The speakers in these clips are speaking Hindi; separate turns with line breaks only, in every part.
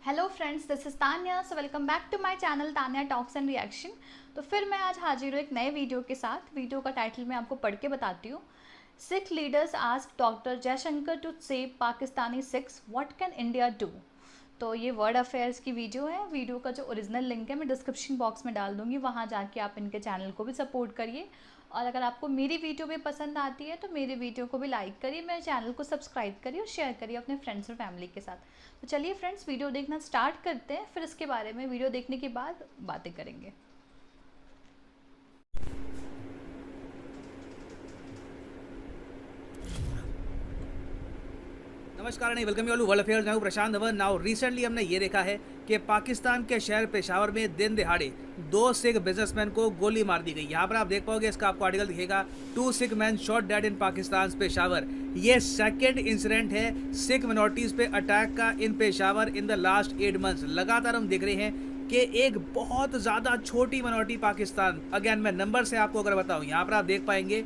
Hello friends, this is Tanya. So welcome back to my channel Tanya talks and reaction. तो फिर मैं आज हाजिर हूँ एक नए वीडियो के साथ। वीडियो का टाइटल मैं आपको पढ़ के बताती हूँ। Sikh leaders ask doctor Jaishankar to save Pakistani Sikhs, what can India do. तो ये वर्ल्ड अफेयर्स की वीडियो है। वीडियो का जो ओरिजिनल लिंक है मैं डिस्क्रिप्शन बॉक्स में डाल दूँगी, वहाँ जाके आप इनके चैनल को भी सपोर्ट करिए। और अगर आपको मेरी वीडियो भी पसंद आती है तो मेरे वीडियो को भी लाइक करिए, मेरे चैनल को सब्सक्राइब करिए और शेयर करिए अपने फ्रेंड्स और फैमिली के साथ। तो चलिए फ्रेंड्स, वीडियो देखना स्टार्ट करते हैं, फिर इसके बारे में वीडियो देखने के बाद बातें करेंगे।
नमस्कार नहीं welcome you all world affairs. मैं हूं प्रशांत धवन। नाउ रिसेंटली हमने ये देखा है कि पाकिस्तान के शहर पेशावर में दिन दिहाड़े 2 सिख बिजनेसमैन को गोली मार दी गई। यहाँ पर आप देख पाओगे, इसका आपको आर्टिकल दिखेगा, 2 Sikh man shot dead in Pakistan Peshawar. ये सेकेंड इंसिडेंट है सिख मिनोरिटीज पे अटैक का in Peshawar in the last 8 months. लगातार हम देख रहे हैं कि एक बहुत ज़्यादा छोटी मिनोरिटी पाकिस्तान, अगेन मैं नंबर से आपको अगर बताऊँ, यहाँ पर आप देख पाएंगे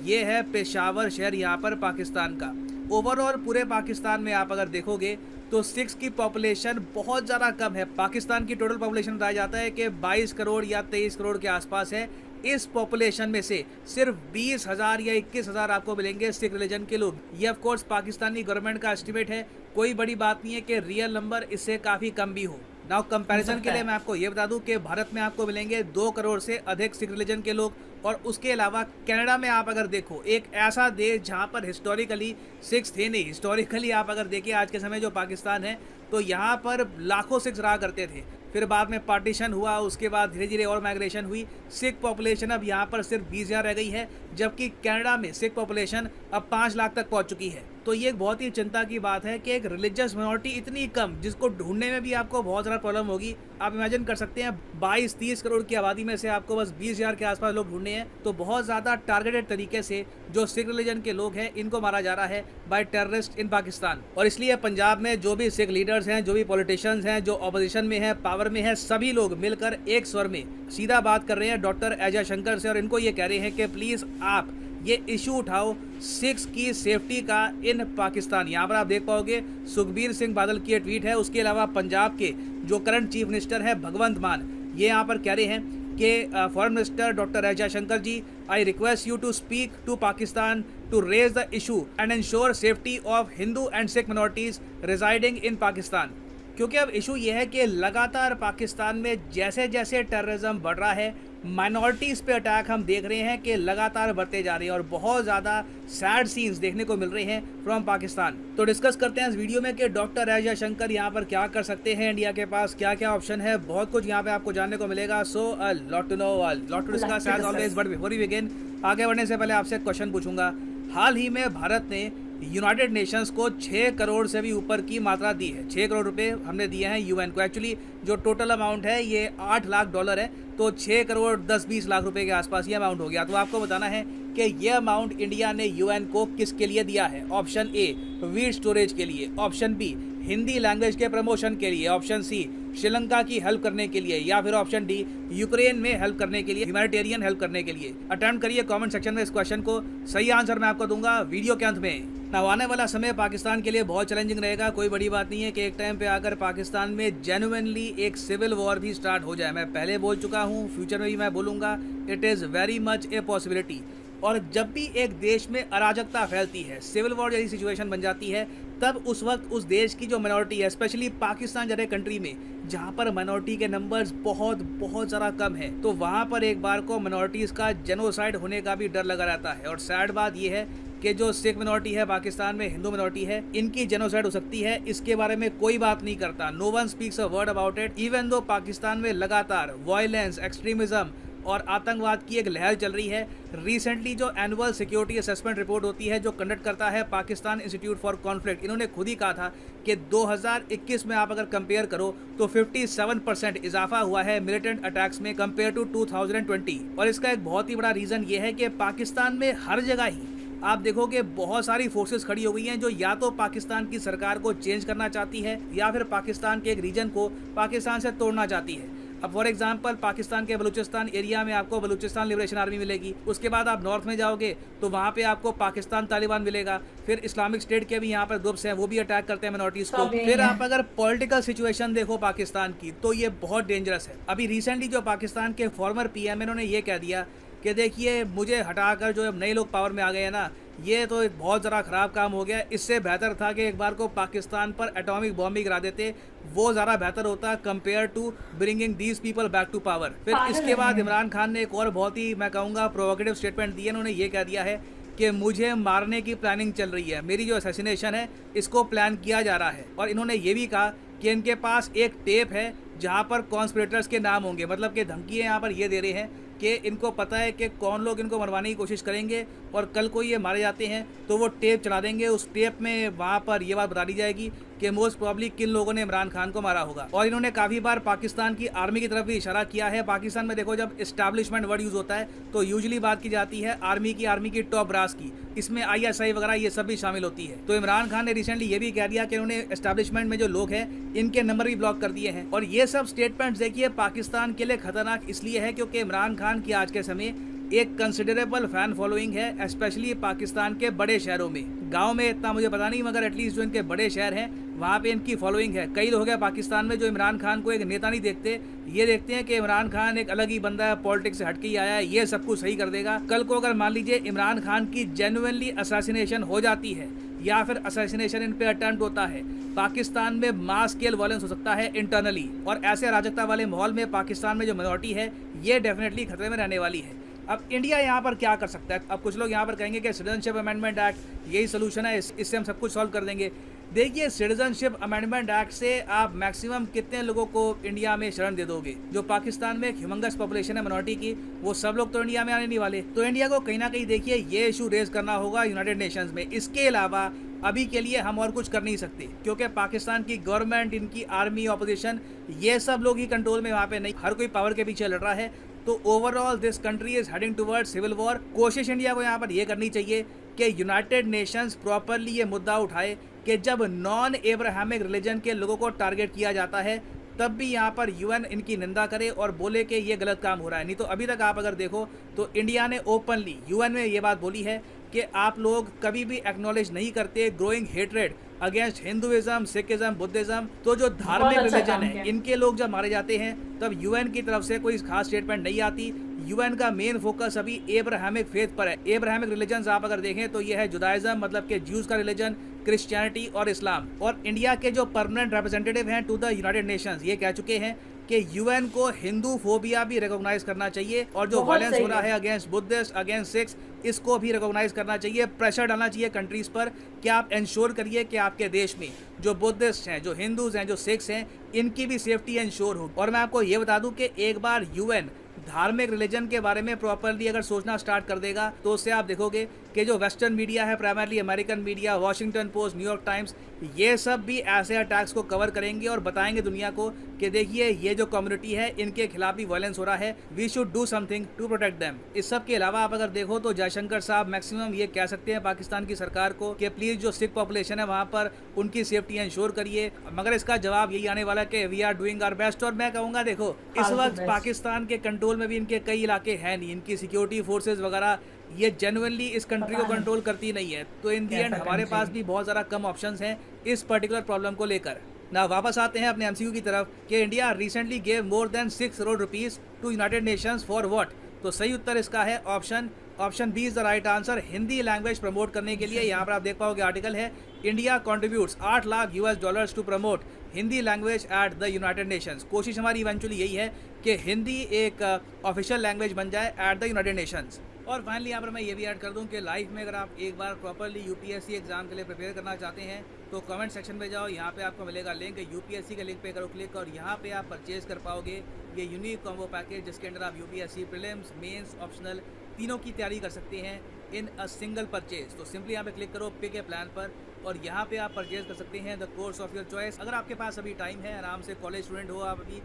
ये है पेशावर शहर यहाँ पर पाकिस्तान का। ओवरऑल पूरे पाकिस्तान में आप अगर देखोगे तो सिख्स की पॉपुलेशन बहुत ज़्यादा कम है। पाकिस्तान की टोटल पॉपुलेशन बताया जाता है कि 22 करोड़ या 23 करोड़ के आसपास है। इस पॉपुलेशन में से सिर्फ 20,000 या 21,000 आपको मिलेंगे सिख रिलीजन के लोग। ये ऑफ कोर्स पाकिस्तानी गवर्नमेंट का एस्टिमेट है, कोई बड़ी बात नहीं है कि रियल नंबर इससे काफ़ी कम भी हो। नाउ कंपैरिजन के लिए मैं आपको ये बता दूं कि भारत में आपको मिलेंगे 2 करोड़ से अधिक सिख रिलीजन के लोग। और उसके अलावा कनाडा में आप अगर देखो, एक ऐसा देश जहां पर हिस्टोरिकली सिख्स थे नहीं, हिस्टोरिकली आप अगर देखिए आज के समय जो पाकिस्तान है तो यहाँ पर लाखों सिख्स रहा करते थे। फिर बाद में पार्टीशन हुआ, उसके बाद धीरे धीरे और माइग्रेशन हुई। सिख पॉपुलेशन अब यहाँ पर सिर्फ 20,000 रह गई है, जबकि कनाडा में सिख पॉपुलेशन अब 5 लाख तक पहुँच चुकी है। तो ये एक बहुत ही चिंता की बात है कि एक रिलीजियस मिनोरिटी इतनी कम, जिसको ढूंढने में भी आपको बहुत ज़्यादा प्रॉब्लम होगी। आप इमेजिन कर सकते हैं 22-30 करोड़ की आबादी में से आपको बस 20,000 के आसपास लोग ढूंढने हैं। तो बहुत ज़्यादा टारगेटेड तरीके से जो सिख रिलीजन के लोग हैं इनको मारा जा रहा है बाय टेररिस्ट इन पाकिस्तान। और इसलिए पंजाब में जो भी सिख लीडर्स हैं, जो भी पॉलिटिशियंस हैं, जो ऑपोजिशन में है, पावर में है, सभी लोग मिलकर एक स्वर में सीधा बात कर रहे हैं डॉक्टर जयशंकर से और इनको ये कह रहे हैं कि प्लीज़ आप ये इशू उठाओ सिख्स की सेफ्टी का इन पाकिस्तान। यहाँ पर आप देख पाओगे सुखबीर सिंह बादल की ट्वीट है। उसके अलावा पंजाब के जो करंट चीफ मिनिस्टर है भगवंत मान, ये यहाँ पर कह रहे हैं कि foreign minister doctor Jaishankar ji, I request you to speak to Pakistan to raise the issue and ensure safety of Hindu and Sikh minorities residing in Pakistan. क्योंकि अब इशू ये है कि लगातार पाकिस्तान में जैसे जैसे टेररिज्म बढ़ रहा है, माइनॉरिटीज़ पे अटैक हम देख रहे हैं कि लगातार बढ़ते जा रहे हैं और बहुत ज़्यादा सैड सीन्स देखने को मिल रहे हैं फ्रॉम पाकिस्तान। तो डिस्कस करते हैं इस वीडियो में कि डॉक्टर जयशंकर यहाँ पर क्या कर सकते हैं, इंडिया के पास क्या क्या ऑप्शन है। बहुत कुछ यहाँ पे आपको जानने को मिलेगा। So lot to know, lot to discuss as always. But before we begin, आगे बढ़ने से पहले आपसे एक क्वेश्चन पूछूंगा। हाल ही में भारत ने यूनाइटेड नेशंस को 6 करोड़ से भी ऊपर की मात्रा दी है। 6 करोड़ रुपए हमने दिए हैं यूएन को। एक्चुअली जो टोटल अमाउंट है ये 8 लाख डॉलर है, तो 6 करोड़ 10-20 लाख रुपए के आसपास ये अमाउंट हो गया। तो आपको बताना है कि ये अमाउंट इंडिया ने यूएन को किसके लिए दिया है। ऑप्शन ए वीट स्टोरेज के लिए, ऑप्शन बी हिंदी लैंग्वेज के प्रमोशन के लिए, ऑप्शन सी श्रीलंका की हेल्प करने के लिए, या फिर ऑप्शन डी यूक्रेन में हेल्प करने के लिए, ह्यूमैनिटेरियन हेल्प करने के लिए। अटेम्प्ट करिए कमेंट सेक्शन में इस क्वेश्चन को। सही आंसर मैं आपको दूंगा वीडियो के अंत में। ना आने वाला समय पाकिस्तान के लिए बहुत चैलेंजिंग रहेगा। कोई बड़ी बात नहीं है कि एक टाइम पे आकर पाकिस्तान में जेन्युइनली एक सिविल वॉर भी स्टार्ट हो जाए। मैं पहले बोल चुका हूँ, फ्यूचर में भी मैं बोलूँगा, it is very much a possibility. और जब भी एक देश में अराजकता फैलती है, सिविल वॉर जैसी सिचुएशन बन जाती है, तब उस वक्त उस देश की जो माइनॉरिटी है, स्पेशली पाकिस्तान जैसे कंट्री में जहाँ पर माइनॉरिटी के नंबर्स बहुत बहुत ज़्यादा कम है, तो वहाँ पर एक बार को माइनॉरिटीज़ का जेनोसाइड होने का भी डर लगा रहता है। और सैड बात यह है कि जो सिख मिनोरिटी है पाकिस्तान में, हिंदू मिनोरिटी है, इनकी जेनोसाइड हो सकती है। इसके बारे में कोई बात नहीं करता, no one speaks a word about it. Even though Pakistan में लगातार वायलेंस, एक्सट्रीमिज्म और आतंकवाद की एक लहर चल रही है। रिसेंटली जो एनुअल सिक्योरिटी असेसमेंट रिपोर्ट होती है, जो कंडक्ट करता है पाकिस्तान इंस्टीट्यूट फॉर कॉन्फ्लिक्ट, इन्होंने खुद ही कहा था कि 2021 में आप अगर कंपेयर करो तो 57% इजाफा हुआ है मिलिटेंट अटैक्स में कंपेयर टू 2020। और इसका एक बहुत ही बड़ा रीज़न ये है कि पाकिस्तान में हर जगह ही आप देखोगे बहुत सारी फोर्सेस खड़ी हो गई हैं जो या तो पाकिस्तान की सरकार को चेंज करना चाहती है या फिर पाकिस्तान के एक रीजन को पाकिस्तान से तोड़ना चाहती है। अब फॉर एग्जांपल पाकिस्तान के बलूचिस्तान एरिया में आपको बलूचिस्तान लिबरेशन आर्मी मिलेगी, उसके बाद आप नॉर्थ में जाओगे तो वहाँ पे आपको पाकिस्तान तालिबान मिलेगा, फिर इस्लामिक स्टेट के भी यहाँ पर ग्रुप्स हैं, वो भी अटैक करते हैं मिनॉरिटीज़ को। फिर आप अगर पॉलिटिकल सिचुएशन देखो पाकिस्तान की तो ये बहुत डेंजरस है। अभी रिसेंटली जो पाकिस्तान के फॉर्मर पीएम इन्होंने ये कह दिया कि देखिए मुझे हटाकर जो नए लोग पावर में आ गए हैं ना, ये तो एक बहुत ज़रा ख़राब काम हो गया। इससे बेहतर था कि एक बार को पाकिस्तान पर एटॉमिक बॉम्ब भी गिरा देते, वो ज़्यादा बेहतर होता compare to bringing these people back to power. फिर इसके बाद इमरान खान ने एक और बहुत ही मैं कहूँगा प्रोवोकेटिव स्टेटमेंट दी है। उन्होंने ये कह दिया है कि मुझे मारने की प्लानिंग चल रही है, मेरी जो असैसिनेशन है इसको प्लान किया जा रहा है। और इन्होंने ये भी कहा कि इनके पास एक टेप है जहाँ पर कॉन्स्पिरेटर्स के नाम होंगे, मतलब कि धमकियाँ यहाँ पर ये दे रहे हैं कि इनको पता है कि कौन लोग इनको मरवाने की कोशिश करेंगे और कल को ये मारे जाते हैं तो वो टेप चला देंगे। उस टेप में वहाँ पर ये बात बता दी जाएगी कि मोस्ट प्रॉब्ली किन लोगों ने इमरान खान को मारा होगा। और इन्होंने काफ़ी बार पाकिस्तान की आर्मी की तरफ भी इशारा किया है। पाकिस्तान में देखो जब इस्टेब्लिशमेंट वर्ड यूज़ होता है तो यूजुअली बात की जाती है आर्मी की टॉप ब्रास की, इसमें ISI वगैरह ये सब भी शामिल होती है। तो इमरान खान ने रिसेंटली ये भी कह दिया कि उन्होंने एस्टेब्लिशमेंट में जो लोग हैं इनके नंबर भी ब्लॉक कर दिए हैं। और ये सब स्टेटमेंट्स देखिए पाकिस्तान के लिए खतरनाक इसलिए है क्योंकि इमरान खान की आज के समय एक कंसिडरेबल फैन फॉलोइंग है, स्पेशली पाकिस्तान के बड़े शहरों में। गांव में इतना मुझे पता नहीं, मगर एटलीस्ट जो इनके बड़े शहर हैं वहाँ पे इनकी फॉलोइंग है। कई लोग हैं पाकिस्तान में जो इमरान खान को एक नेता नहीं देखते, ये देखते हैं कि इमरान खान एक अलग ही बंदा है, पॉलिटिक्स से हटके ही आया है, ये सब कुछ सही कर देगा। कल को अगर मान लीजिए इमरान खान की जेन्युइनली असैसिनेशन हो जाती है या फिर असैसिनेशन इन पे अटेम्प्ट होता है, पाकिस्तान में मास स्केल वायलेंस हो सकता है इंटरनली। और ऐसे अराजकता वाले माहौल में पाकिस्तान में जो मिनॉरिटी है ये डेफिनेटली खतरे में रहने वाली है। अब इंडिया यहाँ पर क्या कर सकता है? अब कुछ लोग यहाँ पर कहेंगे कि सिटीजनशिप अमेंडमेंट एक्ट यही सोल्यूशन है, इससे हम सब कुछ सॉल्व कर देंगे। देखिए सिटीजनशिप अमेंडमेंट एक्ट से आप मैक्सिमम कितने लोगों को इंडिया में शरण दे दोगे? जो पाकिस्तान में एक ह्यूमंगस पॉपुलेशन है मिनॉरिटी की, वो सब लोग तो इंडिया में आने नहीं वाले। तो इंडिया को कहीं ना कहीं देखिए ये इशू रेज करना होगा यूनाइटेड नेशंस में। इसके अलावा अभी के लिए हम और कुछ कर नहीं सकते क्योंकि पाकिस्तान की गवर्नमेंट, इनकी आर्मी, ऑपोजिशन, ये सब लोग ही कंट्रोल में वहाँ पे नहीं, हर कोई पावर के पीछे लड़ रहा है। तो overall this country is heading towards civil war. कोशिश इंडिया को यहाँ पर ये करनी चाहिए कि यूनाइटेड नेशंस प्रॉपरली ये मुद्दा उठाए कि जब नॉन एब्राहमिक रिलीजन के लोगों को टारगेट किया जाता है तब भी यहाँ पर UN इनकी निंदा करे और बोले कि ये गलत काम हो रहा है। नहीं तो अभी तक आप अगर देखो तो इंडिया ने ओपनली UN में ये बात बोली है कि आप लोग कभी भी एक्नॉलेज नहीं करते growing hatred against Hinduism, Sikhism, Buddhism. तो जो धार्मिक रिलीजन है इनके लोग जब मारे जाते हैं तब UN की तरफ से कोई खास स्टेटमेंट नहीं आती। UN का मेन फोकस अभी एब्राहमिक फेथ पर है। एब्राहमिक रिलीजन्स आप अगर देखें तो ये है जुदाइज्म, मतलब कि ज्यूज का रिलीजन, क्रिश्चियनिटी और इस्लाम। और इंडिया के जो परमानेंट रिप्रेजेंटेटिव हैं टू द यूनाइटेड नेशंस ये कह चुके हैं कि UN को हिंदू फोबिया भी रिकॉग्नाइज करना चाहिए और जो वायलेंस हो रहा है अगेंस्ट बुद्धिस्ट, अगेंस्ट सिख्स, इसको भी रिकॉग्नाइज करना चाहिए। प्रेशर डालना चाहिए कंट्रीज पर कि आप इंश्योर करिए कि आपके देश में जो बुद्धिस्ट हैं, जो हिंदूज हैं, जो सिख्स हैं, इनकी भी सेफ्टी इंश्योर हो। और मैं आपको ये बता दूं कि एक बार UN धार्मिक रिलीजन के बारे में प्रॉपरली अगर सोचना स्टार्ट कर देगा तो उससे आप देखोगे कि जो वेस्टर्न मीडिया है, primarily American media, Washington post, New York times, ये सब भी ऐसे अटैक्स को कवर करेंगे और बताएंगे दुनिया को कि देखिए ये जो कम्युनिटी है इनके खिलाफ भी वायलेंस हो रहा है, we should do something to protect them. इस सब के अलावा आप अगर देखो तो जयशंकर साहब मैक्सिमम ये कह सकते हैं पाकिस्तान की सरकार को कि प्लीज जो सिख पॉपुलेशन है वहाँ पर उनकी सेफ्टी इंश्योर करिए, मगर इसका जवाब यही आने वाला है कि we are doing our best. और मैं कहूँगा देखो इस वक्त पाकिस्तान के कंट्रोल में भी इनके कई इलाके हैं नहीं, इनकी सिक्योरिटी फोर्सेज वगैरह ये जेन्युइनली इस कंट्री को कंट्रोल करती नहीं है। तो इन दी एंड हमारे पास भी बहुत ज़्यादा कम ऑप्शंस हैं इस पर्टिकुलर प्रॉब्लम को लेकर। ना वापस आते हैं अपने MCQ की तरफ कि India recently gave more than 6 crore rupees to United Nations for what? तो सही उत्तर इसका है option B is the right answer, Hindi language promote करने के लिए। यहाँ पर आप देख पाओगे आर्टिकल है India contributes $8 lakh to promote Hindi language at the United Nations. कोशिश हमारी इवेंचुअली यही है कि हिंदी एक ऑफिशियल लैंग्वेज बन जाए एट द यूनाइटेड नेशंस। और फाइनली यहाँ पर मैं ये भी ऐड कर दूँ कि लाइफ में अगर आप एक बार प्रॉपरली UPSC एग्जाम के लिए प्रिपेयर करना चाहते हैं तो कमेंट सेक्शन में जाओ, यहाँ पे आपको मिलेगा लिंक, UPSC के लिंक पे करो क्लिक और यहाँ पे आप परचेज कर पाओगे ये यूनिक कॉम्बो पैकेज जिसके अंदर आप UPSC प्रीलिम्स, मेंस, ऑप्शनल तीनों की तैयारी कर सकते हैं इन अ सिंगल परचेज। तो सिंपली यहाँ पे क्लिक करो पिक ए प्लान पर और यहाँ पे आप परचेज कर सकते हैं the course of your choice. अगर आपके पास अभी टाइम है, आराम से कॉलेज स्टूडेंट हो, आप अभी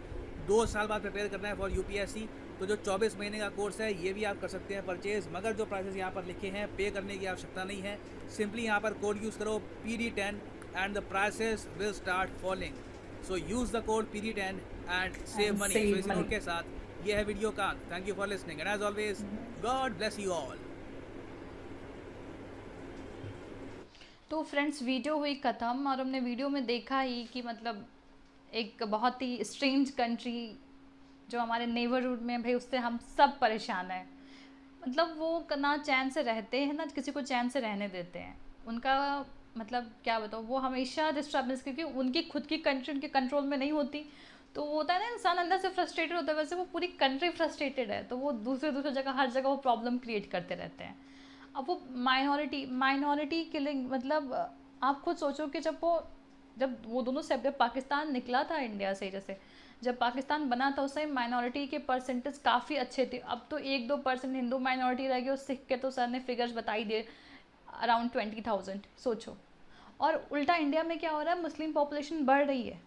2 साल बाद प्रिपेयर करना है फॉर UPSC, तो जो 24 महीने का कोर्स है ये भी आप कर सकते हैं परचेज। मगर जो प्राइसेस यहाँ पर लिखे हैं पे करने की आवश्यकता नहीं है, सिंपली यहाँ पर कोड यूज़ करो PD10 and the prices will start falling. So use the code PD10 and save
and
money. So
save
इसी नोट
money.
के साथ ये है वीडियो का अंत। Thank you for listening and as always God bless you all.
तो फ्रेंड्स, वीडियो हुई ख़त्म और हमने वीडियो में देखा ही कि मतलब एक बहुत ही स्ट्रेंज कंट्री जो हमारे नेबरहुड में, भाई उससे हम सब परेशान हैं। मतलब वो ना चैन से रहते हैं ना किसी को चैन से रहने देते हैं। उनका मतलब क्या बताओ, वो हमेशा डिस्टर्बेंस, क्योंकि उनकी खुद की कंट्री उनके कंट्रोल में नहीं होती। तो वो होता है ना, इंसान अंदर से फ्रस्ट्रेटेड होता है, वैसे वो पूरी कंट्री फ्रस्ट्रेटेड है, तो वो दूसरे दूसरे जगह हर जगह वो प्रॉब्लम क्रिएट करते रहते हैं। अब वो माइनॉरिटी किलिंग, मतलब आप खुद सोचो कि जब वो दोनों से, जब पाकिस्तान निकला था इंडिया से, जैसे जब पाकिस्तान बना था उस टाइम माइनॉरिटी के परसेंटेज काफ़ी अच्छे थे। अब तो 1-2% हिंदू माइनॉरिटी रह गई। और सिख के तो सर ने फिगर्स बताई दिए, अराउंड 20,000 सोचो। और उल्टा इंडिया में क्या हो रहा है, मुस्लिम पॉपुलेशन बढ़ रही है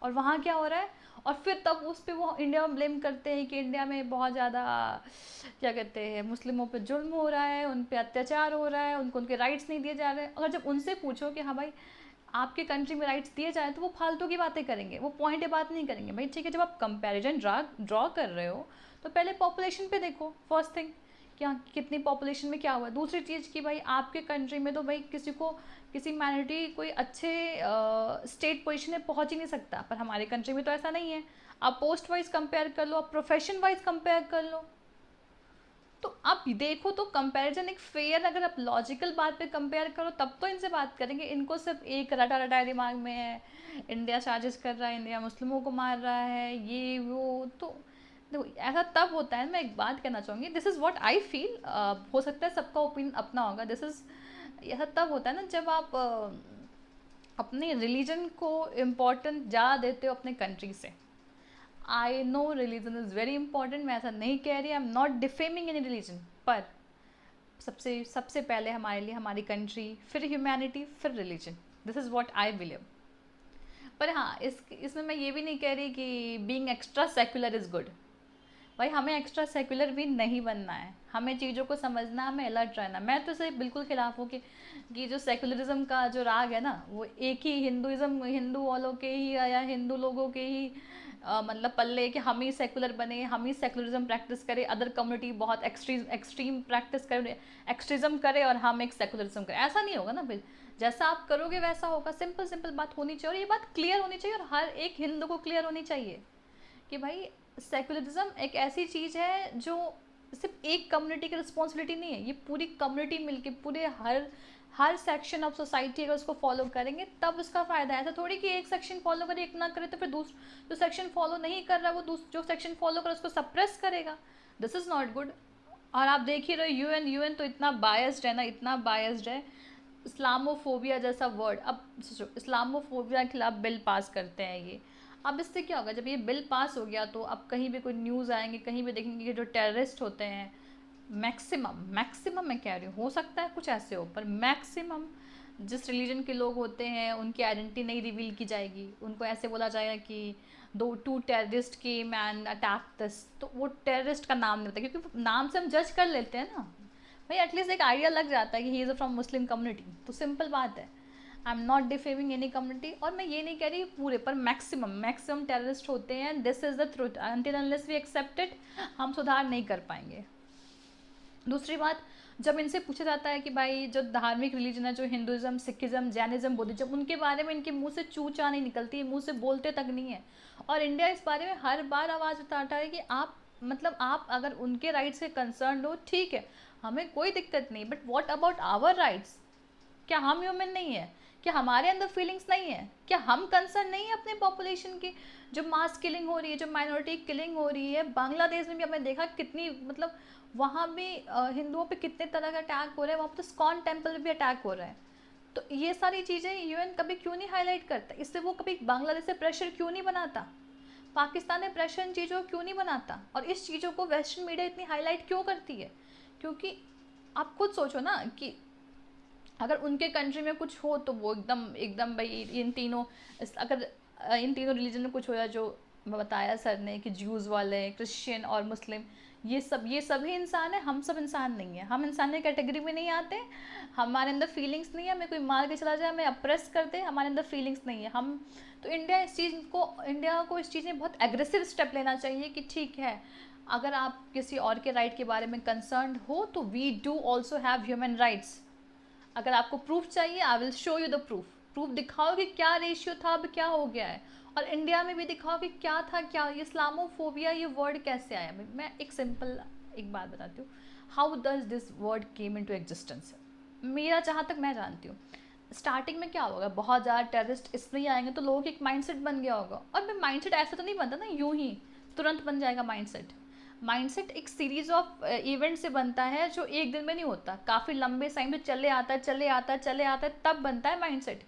और वहाँ क्या हो रहा है। और फिर तब उस पर वो इंडिया में ब्लेम करते हैं कि इंडिया में बहुत ज़्यादा क्या कहते हैं, मुस्लिमों पे जुल्म हो रहा है, उन पे अत्याचार हो रहा है, उनको उनके राइट्स नहीं दिए जा रहे हैं। अगर जब उनसे पूछो कि हाँ भाई आपके कंट्री में राइट्स दिए जाए, तो वो फालतू की बातें करेंगे, वो पॉइंट पे बात नहीं करेंगे। भाई ठीक है, जब आप कंपैरिजन ड्रॉ कर रहे हो तो पहले पॉपुलेशन पे देखो, फर्स्ट थिंग, क्या कितनी पॉपुलेशन में क्या हुआ है। दूसरी चीज़ कि भाई आपके कंट्री में तो भाई किसी माइनॉरिटी कोई अच्छे स्टेट पोजीशन में पहुंच ही नहीं सकता, पर हमारे कंट्री में तो ऐसा नहीं है। आप पोस्ट वाइज कंपेयर कर लो, आप प्रोफेशन वाइज कंपेयर कर लो, तो आप देखो तो कंपैरिजन एक फेयर, अगर आप लॉजिकल बात पे कंपेयर करो तब तो इनसे बात करेंगे। इनको सिर्फ एक रटा रटाए दिमाग में है, इंडिया साजिश कर रहा है, इंडिया मुस्लिमों को मार रहा है, ये वो। तो देखो, ऐसा तब होता है। मैं एक बात कहना चाहूँगी, this is what I feel. हो सकता है सबका ओपिनियन अपना होगा। ऐसा तब होता है ना जब आप अपने रिलीजन को इम्पोर्टेंट ज़्यादा देते हो अपने कंट्री से। I know religion is very important, मैं ऐसा नहीं कह रही, I am not defaming any religion, पर सबसे सबसे पहले हमारे लिए हमारी कंट्री, फिर ह्यूमैनिटी, फिर religion. This is what I believe. पर हाँ, इसमें मैं ये भी नहीं कह रही कि being extra secular is good. भाई हमें एक्स्ट्रा सेक्युलर भी नहीं बनना है, हमें चीज़ों को समझना, हमें अलर्ट रहना। मैं तो इसे बिल्कुल खिलाफ हूँ कि जो सेक्युलरिज्म का जो राग है ना, वो एक ही हिंदुज़म, हिंदू वालों के ही या हिंदू लोगों के ही मतलब पल्ले, कि हम ही सेकुलर बने, हम ही सेकुलरिज्म प्रैक्टिस करें, अदर कम्युनिटी बहुत एक्सट्रीम प्रैक्टिस करे, एक्सट्रीज्म करे और हम एक सेकुलरिज्म करें। ऐसा नहीं होगा ना भाई, जैसा आप करोगे वैसा होगा। सिंपल बात होनी चाहिए, और ये बात क्लियर होनी चाहिए, और हर एक हिंदू को क्लियर होनी चाहिए कि भाई सेकुलरिज्म एक ऐसी चीज़ है जो सिर्फ एक कम्युनिटी की रिस्पॉन्सिबिलिटी नहीं है, ये पूरी कम्युनिटी मिलके, पूरे हर सेक्शन ऑफ सोसाइटी अगर उसको फॉलो करेंगे तब उसका फ़ायदा है। ऐसा थोड़ी कि एक सेक्शन फॉलो करे, एक ना करे, तो फिर जो सेक्शन फॉलो नहीं कर रहा वो जो सेक्शन फॉलो करे उसको सप्रेस करेगा। This is not good. और आप देख ही रहे, यूएन तो इतना बायस्ड है ना, इतना बायस्ड है। इस्लामोफोबिया जैसा वर्ड, अब सोचो, इस्लामोफोबिया के खिलाफ बिल पास करते हैं ये। अब इससे क्या होगा, जब ये बिल पास हो गया तो अब कहीं भी कोई न्यूज़ आएंगे, कहीं भी देखेंगे कि जो टेररिस्ट होते हैं, मैक्सिमम मैं कह रही हूँ, हो सकता है कुछ ऐसे हो, पर मैक्सिमम जिस रिलीजन के लोग होते हैं उनकी आइडेंटिटी नहीं रिवील की जाएगी। उनको ऐसे बोला जाएगा कि two terrorist came and attack this, तो वो टेररिस्ट का नाम नहीं होता, क्योंकि नाम से हम जज कर लेते हैं ना भाई, एटलीस्ट एक आइडिया लग जाता है कि he is from Muslim community. तो सिंपल बात है, I am not defaming any community. और मैं ये नहीं कह रही पूरे, पर मैक्सिमम टेररिस्ट होते हैं। This is the truth, until unless we accept it हम सुधार नहीं कर पाएंगे। दूसरी बात, जब इनसे पूछा जाता है कि भाई जो धार्मिक रिलीजन है, जो हिंदुज़म, सिखिज़म, जैनिज़्म, बुद्धिज़्म, उनके बारे में इनके मुंह से चू चा नहीं निकलती, मुंह से बोलते तक नहीं है। और इंडिया इस बारे में हर बार आवाज़ उठाता है कि आप अगर उनके राइट्स से कंसर्न हो, ठीक है, हमें कोई दिक्कत नहीं, but what about our rights? क्या हम ह्यूमन नहीं है? क्या हमारे अंदर फीलिंग्स नहीं है? क्या हम कंसर्न नहीं है अपने पॉपुलेशन की? जो मास किलिंग हो रही है, जो माइनॉरिटी किलिंग हो रही है, बांग्लादेश में भी हमने देखा कितनी, मतलब वहाँ भी हिंदुओं पे कितने तरह का अटैक हो रहा है, वहाँ पर तो स्कॉन टेम्पल भी अटैक हो रहा है। तो ये सारी चीज़ें यूएन कभी क्यों नहीं हाईलाइट करता? इससे वो कभी बांग्लादेश से प्रेशर क्यों नहीं बनाता? पाकिस्तान में प्रेशर इन चीज़ों को क्यों नहीं बनाता? और इस चीज़ों को वेस्टर्न मीडिया इतनी हाईलाइट क्यों करती है? क्योंकि आप खुद सोचो ना कि अगर उनके कंट्री में कुछ हो तो वो एकदम भाई अगर इन तीनों रिलीजन में कुछ हो, या जो बताया सर ने कि ज्यूज़ वाले, क्रिश्चियन और मुस्लिम, ये सभी इंसान है, हम सब इंसान नहीं है, हम इंसान की कैटेगरी में नहीं आते, हमारे अंदर फीलिंग्स नहीं है, हमें कोई मार के चला जाए, हमें अप्रेस कर दे, हमारे अंदर फीलिंग्स नहीं है। हम तो इंडिया को इस चीज़ में बहुत एग्रेसिव स्टेप लेना चाहिए कि ठीक है, अगर आप किसी और के राइट के बारे में कंसर्न हो तो we do also have human rights. अगर आपको प्रूफ चाहिए, I will show you the proof. Proof दिखाओ कि क्या रेशियो था, अब क्या हो गया है, और इंडिया में भी दिखाओ कि क्या था, क्या ये इस्लामोफोबिया ये वर्ड कैसे आया। मैं एक सिंपल एक बात बताती हूँ, how does this word came into existence. मेरा जहाँ तक मैं जानती हूँ, स्टार्टिंग में क्या होगा, बहुत ज़्यादा टेररिस्ट इसलिए आएंगे तो लोगों का एक माइंडसेट बन गया होगा। और मैं माइंडसेट ऐसा तो नहीं बनता ना यूं ही तुरंत बन जाएगा माइंडसेट। माइंडसेट एक सीरीज ऑफ इवेंट से बनता है जो एक दिन में नहीं होता, काफ़ी लंबे टाइम से चले आता है तब बनता है माइंडसेट।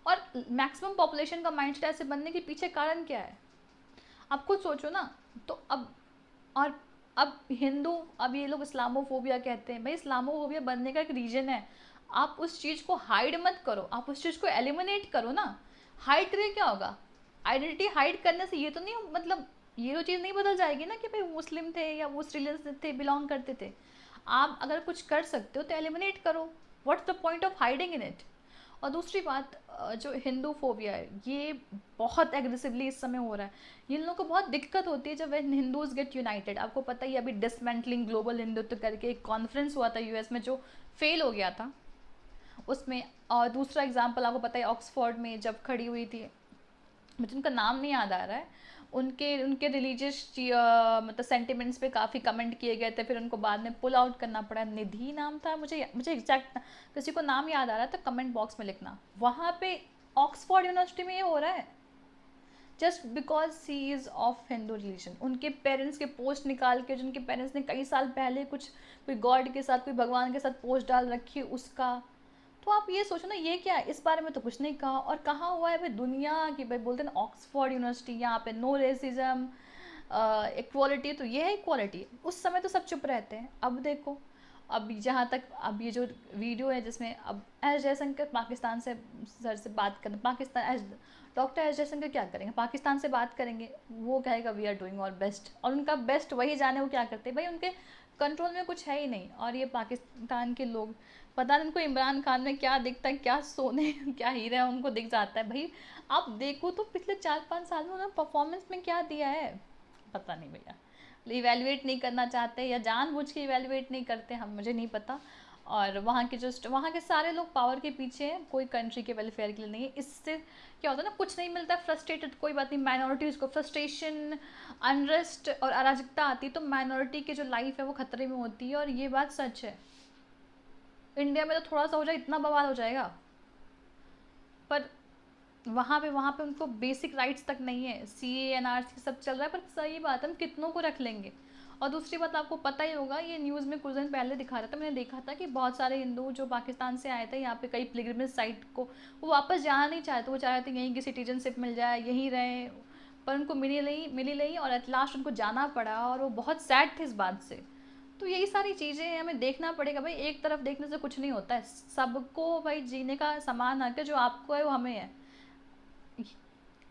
और मैक्सिमम पॉपुलेशन का माइंडसेट ऐसे बनने के पीछे कारण क्या है, आप खुद सोचो ना। तो अब हिंदू, अब ये लोग इस्लामोफोबिया कहते हैं, भाई इस्लामोफोबिया बनने का एक रीजन है। आप उस चीज़ को हाइड मत करो, आप उस चीज़ को एलिमिनेट करो ना। हाइड करके क्या होगा, आइडेंटिटी हाइड करने से ये तो नहीं मतलब ये तो चीज़ नहीं बदल जाएगी ना कि भाई मुस्लिम थे या वो रिलीजन से थे, बिलोंग करते थे। आप अगर कुछ कर सकते हो तो एलिमिनेट करो, what's the point of hiding in it. और दूसरी बात, जो हिंदू फोबिया है ये बहुत एग्रेसिवली इस समय हो रहा है। इन लोगों को बहुत दिक्कत होती है जब वे हिंदूज गेट यूनाइटेड। आपको पता ही, अभी डिसमेंटलिंग ग्लोबल हिंदुत्व करके एक कॉन्फ्रेंस हुआ था यूएस में जो फेल हो गया था उसमें। और दूसरा एग्जाम्पल आपको पता है, ऑक्सफोर्ड में जब खड़ी हुई थी, मुझे उनका नाम नहीं याद आ रहा है, उनके रिलीजियस मतलब सेंटिमेंट्स पे काफ़ी कमेंट किए गए थे, फिर उनको बाद में पुल आउट करना पड़ा। निधि नाम था, मुझे एग्जैक्ट किसी को नाम याद आ रहा है तो कमेंट बॉक्स में लिखना। वहाँ पे ऑक्सफोर्ड यूनिवर्सिटी में ये हो रहा है just because she is of Hindu religion. उनके पेरेंट्स के पोस्ट निकाल के, जो उनके पेरेंट्स ने कई साल पहले कोई गॉड के साथ, कोई भगवान के साथ पोस्ट डाल रखी उसका। तो आप ये सोचो ना, ये क्या है, इस बारे में तो कुछ नहीं कहा। और कहाँ हुआ है भाई दुनिया की, भाई बोलते हैं ना ऑक्सफोर्ड यूनिवर्सिटी, यहाँ पे नो रेसिज्म, इक्वालिटी, तो ये है इक्वालिटी। उस समय तो सब चुप रहते हैं। अब देखो, अब जहाँ तक अब ये जो वीडियो है जिसमें अब एस जयशंकर पाकिस्तान से सर से बात करें, डॉक्टर एस जयशंकर क्या करेंगे, पाकिस्तान से बात करेंगे, वो कहेगा we are doing our best, और उनका बेस्ट वही जाने वो क्या करते हैं, भाई उनके कंट्रोल में कुछ है ही नहीं। और ये पाकिस्तान के लोग, पता नहीं उनको इमरान खान में क्या दिखता है, क्या सोने क्या हीरा है उनको दिख जाता है। भाई आप देखो तो पिछले 4-5 साल में उन्होंने परफॉर्मेंस में क्या दिया है, पता नहीं भैया। इवेलुएट नहीं करना चाहते या जानबूझ के इवेलुएट नहीं करते, हम मुझे नहीं पता। और वहाँ के सारे लोग पावर के पीछे हैं, कोई कंट्री के वेलफेयर के लिए नहीं है। इससे क्या होता है ना, कुछ नहीं मिलता, फ्रस्ट्रेटेड, कोई बात नहीं, माइनॉरिटीज़ को फ्रस्ट्रेशन, अनरेस्ट और अराजकता आती है तो माइनॉरिटी की जो लाइफ है वो खतरे में होती है। और ये बात सच है, इंडिया में तो थोड़ा सा हो जाए इतना बवाल हो जाएगा, पर वहाँ पे उनको बेसिक राइट्स तक नहीं है। CA NRC सब चल रहा है, पर सही बात है, हम कितनों को रख लेंगे। और दूसरी बात, आपको पता ही होगा, ये न्यूज़ में कुछ दिन पहले दिखा रहा था, मैंने देखा था कि बहुत सारे हिंदू जो पाकिस्तान से आए थे यहाँ पे कई पिलग्रिमेज साइट को, वो वापस जाना नहीं चाहते, वो चाह रहे थे यहीं की सिटीजनशिप मिल जाए, यहीं रहें, पर उनको मिली नहीं और एट लास्ट उनको जाना पड़ा, और वो बहुत सैड थे इस बात से। तो यही सारी चीज़ें हमें देखना पड़ेगा भाई, एक तरफ देखने से कुछ नहीं होता है, सबको भाई जीने का समान हक है, जो आपको है वो हमें है।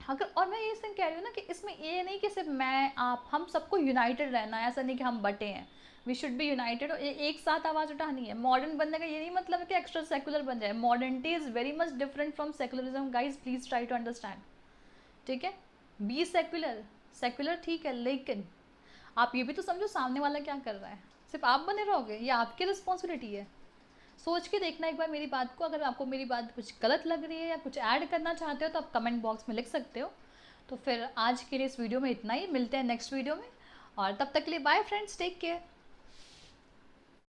अगर, और मैं ये कह रही हूँ ना कि इसमें ये नहीं कि सिर्फ मैं आप, हम सबको यूनाइटेड रहना है, ऐसा नहीं कि हम बटे हैं, वी शुड बी यूनाइटेड और एक साथ आवाज़ उठानी है। मॉडर्न बनने का ये नहीं मतलब है कि एक्स्ट्रा सेकुलर बन जाए, modernity is very much different from secularism guys, please try to understand, ठीक है। बी सेकुलर ठीक है, लेकिन आप ये भी तो समझो सामने वाला क्या कर रहा है, सिर्फ आप बने रहोगे, ये आपकी रिस्पॉन्सिबिलिटी है। सोच के देखना एक बार मेरी बात को, अगर आपको मेरी बात कुछ गलत लग रही है या कुछ ऐड करना चाहते हो तो आप कमेंट बॉक्स में लिख सकते हो। तो फिर आज के लिए इस वीडियो में इतना ही, मिलते हैं नेक्स्ट वीडियो में, और तब तक के लिए बाय फ्रेंड्स, टेक केयर।